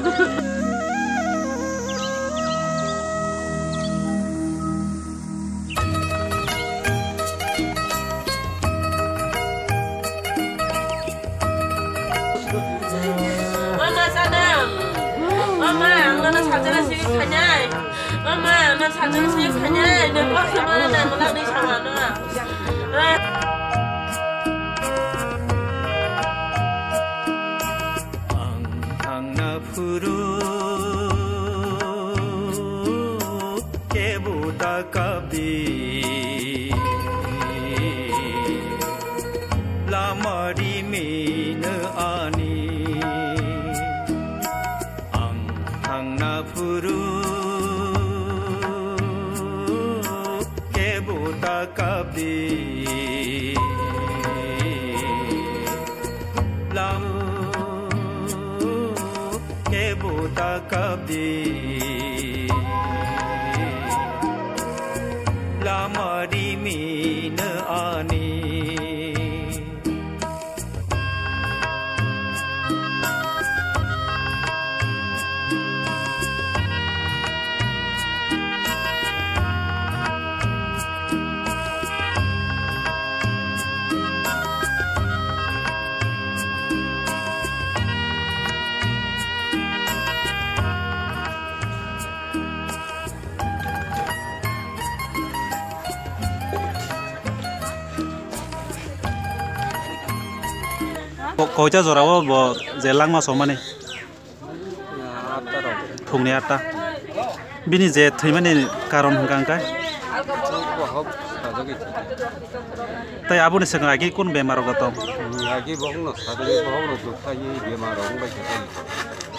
Mama sana. Mama, nana saja sih kanyai. Mama, nana saja sih kanyai. Nampak kemana nana lagi sama nana. Angna furu kebuta kabi lamari mina ani angna furu kebuta kabi lam kebuta kabi lamari mina ani Koca zorawo bo jelang ma somane phungni atta bini je thimani karon hangka tai abuni sanga agi kun bemar gotom agi bongno sadari bongno dukai bemar ong bai kai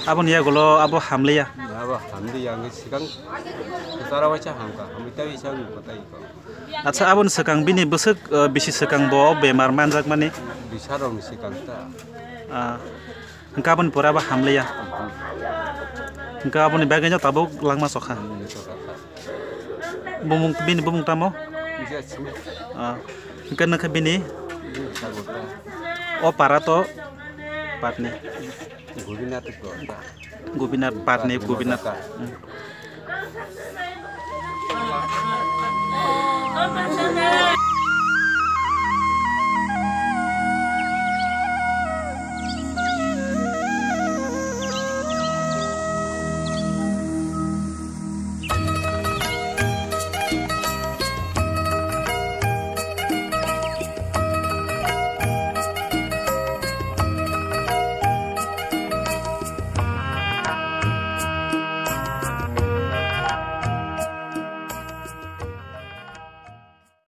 abun ya golo abo hamle ya aba hamdi yang sigang utara wacha hangka amita bisa kotai ko acha abun sekang bini besek bisi sekang bo bemar manjak mane bisa rong sigang ta hangka abun pura ba hamle ya hangka abun baganya tabo langma sokha bumung bini bumung tamo bisa sini hangka nakha bini o parato patni gobinat ko gobinat patni gobinat